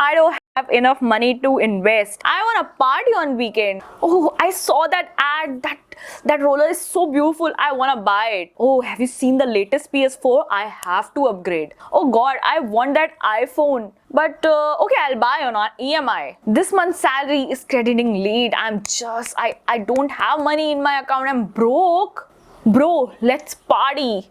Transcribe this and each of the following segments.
I don't have enough money to invest. I want to party on weekend. Oh, I saw that ad. That roller is so beautiful. I want to buy it. Oh, have you seen the latest PS4? I have to upgrade. Oh God, I want that iPhone. But okay, I'll buy on EMI. This month's salary is crediting late. I don't have money in my account. I'm broke. Bro, let's party.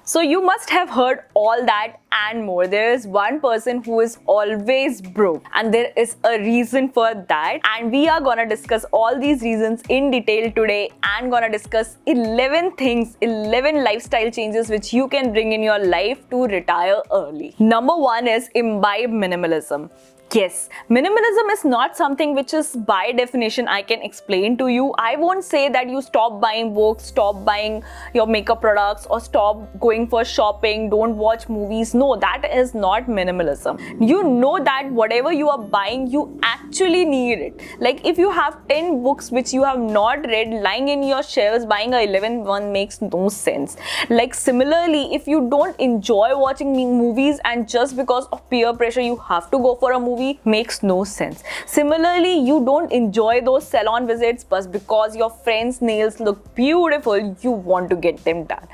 So you must have heard all that and more. There is one person who is always broke, and there is a reason for that, and we are gonna discuss all these reasons in detail today and gonna discuss 11 things, 11 lifestyle changes which you can bring in your life to retire early. Number 1 is imbibe minimalism. Yes, minimalism is not something which is by definition I can explain to you. I won't say that you stop buying books, stop buying your makeup products, or stop going for shopping, don't watch movies. No, that is not minimalism. You know that whatever you are buying, you actually need it. Like if you have 10 books which you have not read lying in your shelves, buying a 11th one makes no sense. Like similarly, if you don't enjoy watching movies and just because of peer pressure you have to go for a movie, makes no sense. Similarly, you don't enjoy those salon visits but because your friend's nails look beautiful, you want to get them done.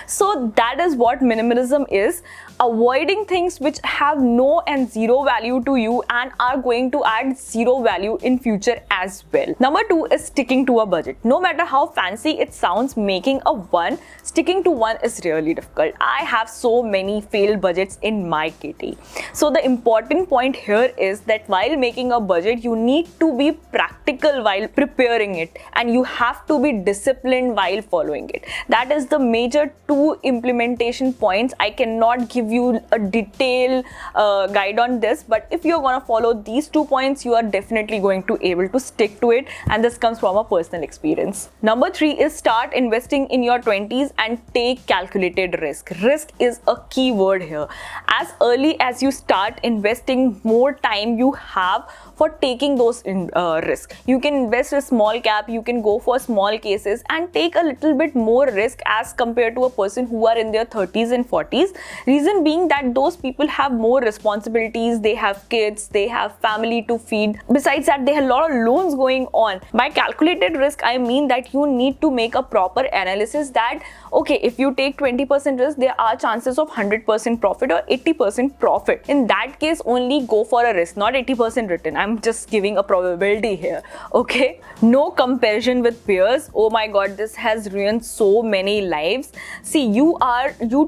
So that is what minimalism is. Avoiding things which have no and zero value to you and are going to add zero value in future as well. Number 2 is sticking to a budget. No matter how fancy it sounds, making a one, sticking to one is really difficult. I have so many failed budgets in my kitty. So the important point here is that while making a budget, you need to be practical while preparing it, and you have to be disciplined while following it. That is the major 2 implementation points. I cannot give you a detailed guide on this, but if you're gonna follow these 2 points, you are definitely going to able to stick to it, and this comes from a personal experience. Number 3 is start investing in your 20s and take calculated risk. Risk is a key word here. As early as you start investing, more time you have for taking those risks. You can invest a small cap, you can go for small cases and take a little bit more risk as compared to a person who are in their 30s and 40s. Reason being that those people have more responsibilities, they have kids, they have family to feed. Besides that, they have a lot of loans going on. By calculated risk, I mean that you need to make a proper analysis that, okay, if you take 20% risk, there are chances of 100% profit or 80% profit. In that case, only go for a risk, not 80% return. I'm just giving a probability here, okay? No comparison with peers. Oh my God, this has ruined so many lives. See, you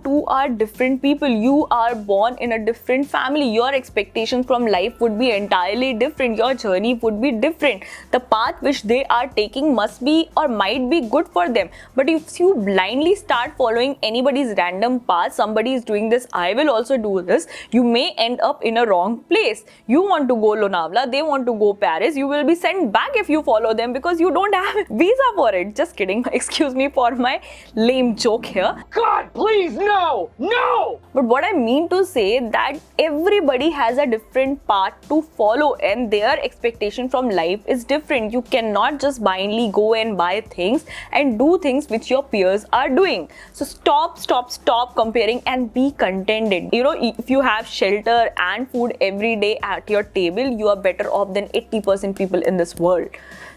two are different people. You are born in a different family. Your expectations from life would be entirely different. Your journey would be different. The path which they are taking must be or might be good for them. But if you blindly start following anybody's random path, somebody is doing this, I will also do this, you may end up in a wrong place. You want to go Lonavala, they want to go Paris, you will be sent back if you follow them because you don't have visa for it. Just kidding. Excuse me for my lame joke here. God, please, no! No! But what I mean to say that everybody has a different path to follow and their expectation from life is different. You cannot just blindly go and buy things and do things which your peers are doing. So stop comparing and be contented. You know, if you have shelter and food every day at your table, you are better off than 80% people in this world.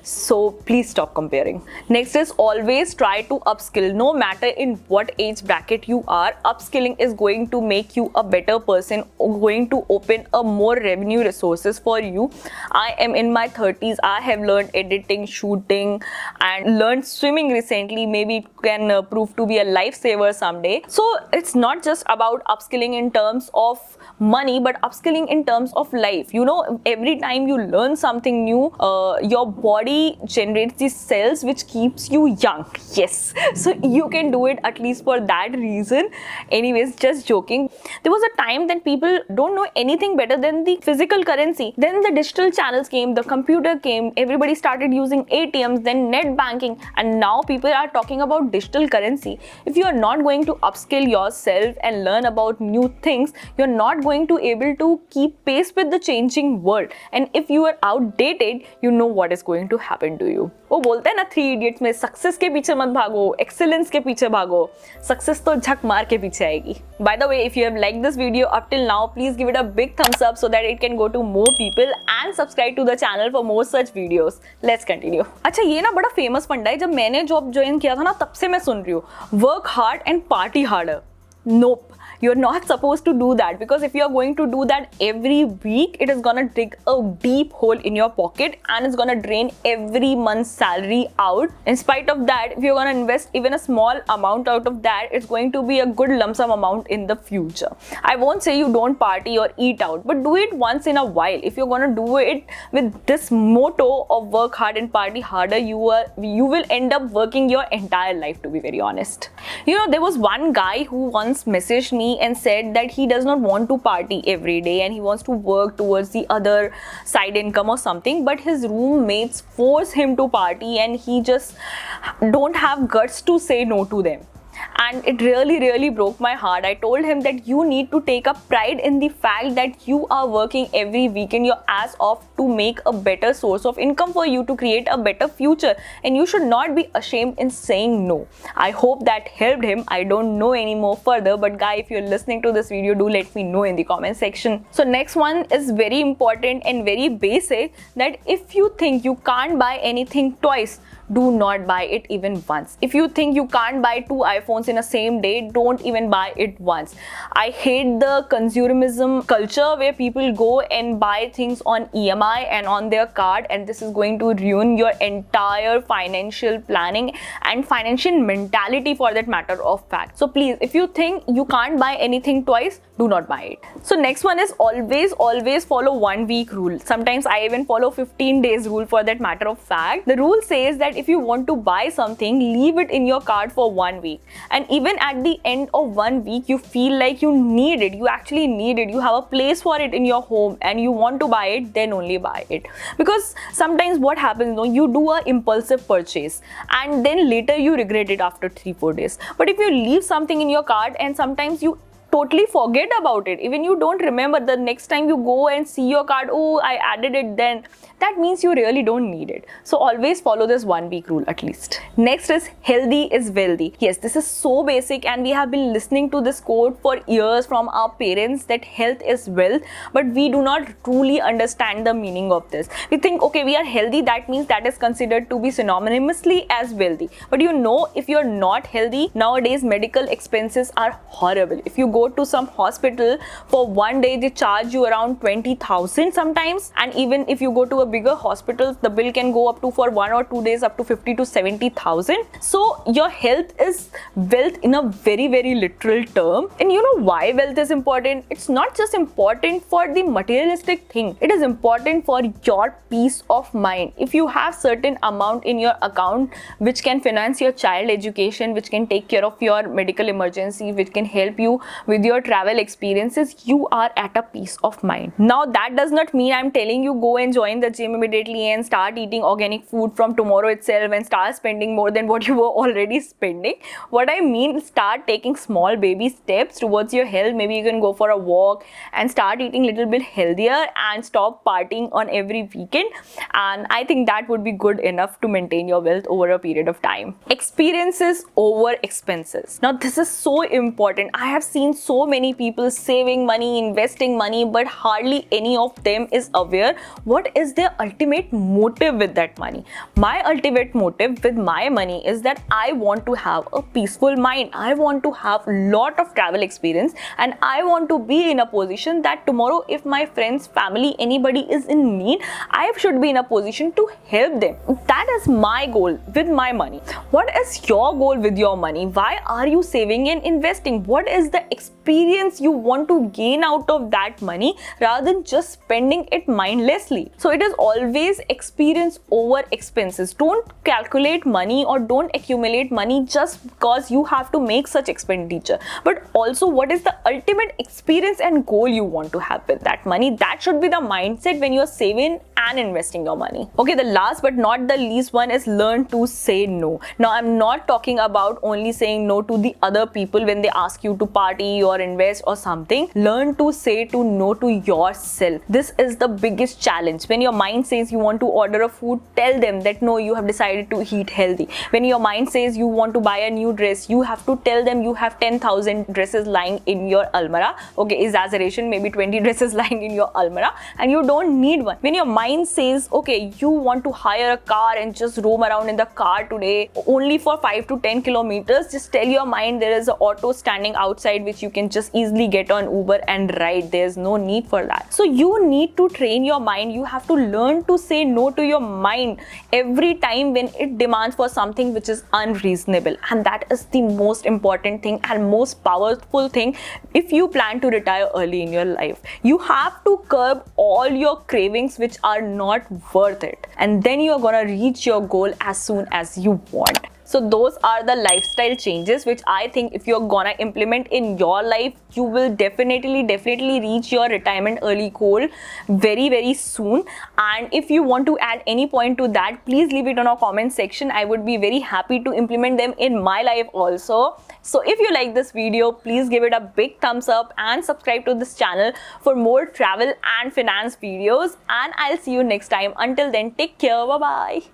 So please stop comparing. Next is always try to upskill. No matter in what age bracket you are, upskilling is going to make you a better person, going to open a more revenue resources for you. I am in my 30s. I have learned editing, shooting, and learned swimming recently. Maybe it can prove to be a lifesaver someday. So it's not just about upskilling in terms of money, but upskilling in terms of life. You know, every time you learn something new, your body generates these cells which keeps you young. Yes, so you can do it at least for that reason. Anyways, just joking. There was a time that people don't know anything better than the physical currency. Then the digital channels came, the computer came, everybody started using ATMs, then net banking, and now people are talking about digital currency. If you are not going to upskill yourself and learn about new things, you're not going to able to keep pace with the changing world. And if you are outdated, you know what is going to happen to you. वो बोलते हैं ना 3 Idiots में, success के पीछे मत भागो, excellence के पीछे भागो, सक्सेस तो झक मार के पीछे आएगी. By the way, if you have liked this video up till now, please give it a big thumbs up so that it can go to more people, and subscribe to the channel for more such videos. Let's continue. अच्छा, ये ना बड़ा famous फंडा है. जब मैंने job join किया था ना, तब से मैं सुन रही हूँ, work hard and party harder. Nope. You're not supposed to do that, because if you're going to do that every week, it is gonna dig a deep hole in your pocket and it's gonna drain every month's salary out. In spite of that, if you're gonna invest even a small amount out of that, it's going to be a good lump sum amount in the future. I won't say you don't party or eat out, but do it once in a while. If you're gonna do it with this motto of work hard and party harder, you will end up working your entire life, to be very honest. You know, there was one guy who once messaged me and said that he does not want to party every day and he wants to work towards the other side income or something, but his roommates force him to party and he just don't have guts to say no to them. And it really broke my heart. I told him that you need to take a pride in the fact that you are working every weekend your ass off to make a better source of income for you, to create a better future, and you should not be ashamed in saying no. I hope that helped him. I don't know any more further, but guy, if you're listening to this video, do let me know in the comment section. So next one is very important and very basic, that if you think you can't buy anything twice, do not buy it even once. If you think you can't buy 2 iPhones in a same day, don't even buy it once. I hate the consumerism culture where people go and buy things on EMI and on their card, and this is going to ruin your entire financial planning and financial mentality, for that matter of fact. So please, if you think you can't buy anything twice, do not buy it. So next one is always follow 1 week rule. Sometimes I even follow 15 days rule, for that matter of fact. The rule says that if you want to buy something, leave it in your cart for 1 week, and even at the end of 1 week you feel like you need it, you actually need it, you have a place for it in your home and you want to buy it, then only buy it. Because sometimes what happens, you do a impulsive purchase and then later you regret it after 3-4 days. But if you leave something in your cart and sometimes you totally forget about it, even you don't remember, the next time you go and see your card, oh, I added it then, that means you really don't need it. So always follow this 1 week rule at least. Next is healthy is wealthy. Yes, this is so basic and we have been listening to this quote for years from our parents, that health is wealth, but we do not truly understand the meaning of this. We think, okay, we are healthy, that means that is considered to be synonymously as wealthy. But you know, if you're not healthy, nowadays medical expenses are horrible. If you go to some hospital for 1 day, they charge you around 20,000 sometimes, and even if you go to a bigger hospital, the bill can go up to, for 1 or 2 days, up to 50 to 70,000. So your health is wealth in a very literal term. And you know why wealth is important? It's not just important for the materialistic thing, it is important for your peace of mind. If you have certain amount in your account which can finance your child education, which can take care of your medical emergency, which can help you with your travel experiences, you are at a peace of mind. Now that does not mean I'm telling you go and join the gym immediately and start eating organic food from tomorrow itself and start spending more than what you were already spending. What I mean, start taking small baby steps towards your health. Maybe you can go for a walk and start eating a little bit healthier and stop partying on every weekend, and I think that would be good enough to maintain your wealth over a period of time. Experiences over expenses. Now this is so important. I have seen so many people saving money, investing money, but hardly any of them is aware what is their ultimate motive with that money. My ultimate motive with my money is that I want to have a peaceful mind. I want to have lot of travel experience, and I want to be in a position that tomorrow if my friends, family, anybody is in need, I should be in a position to help them. That is my goal with my money. What is your goal with your money? Why are you saving and investing? What is the experience you want to gain out of that money rather than just spending it mindlessly? So it is always experience over expenses. Don't calculate money or don't accumulate money just because you have to make such expenditure, but also what is the ultimate experience and goal you want to have with that money. That should be the mindset when you are saving and investing your money. Okay, the last but not the least one is learn to say no. Now I'm not talking about only saying no to the other people when they ask you to party or invest or something, learn to say to no to yourself. This is the biggest challenge. When your mind says you want to order a food, tell them that no, you have decided to eat healthy. When your mind says you want to buy a new dress, you have to tell them you have 10,000 dresses lying in your almara. Okay, exaggeration, maybe 20 dresses lying in your almara, and you don't need one. When your mind says, okay, you want to hire a car and just roam around in the car today only for 5 to 10 kilometers, just tell your mind there is an auto standing outside which you can just easily get on Uber and ride. There's no need for that. So you need to train your mind. You have to learn to say no to your mind every time when it demands for something which is unreasonable. And that is the most important thing and most powerful thing if you plan to retire early in your life. You have to curb all your cravings which are not worth it, and then you're gonna reach your goal as soon as you want. So those are the lifestyle changes which I think if you're gonna implement in your life, you will definitely reach your retirement early goal very soon. And if you want to add any point to that, please leave it on our comment section. I would be very happy to implement them in my life also. So if you like this video, please give it a big thumbs up and subscribe to this channel for more travel and finance videos. And I'll see you next time. Until then, take care. Bye bye.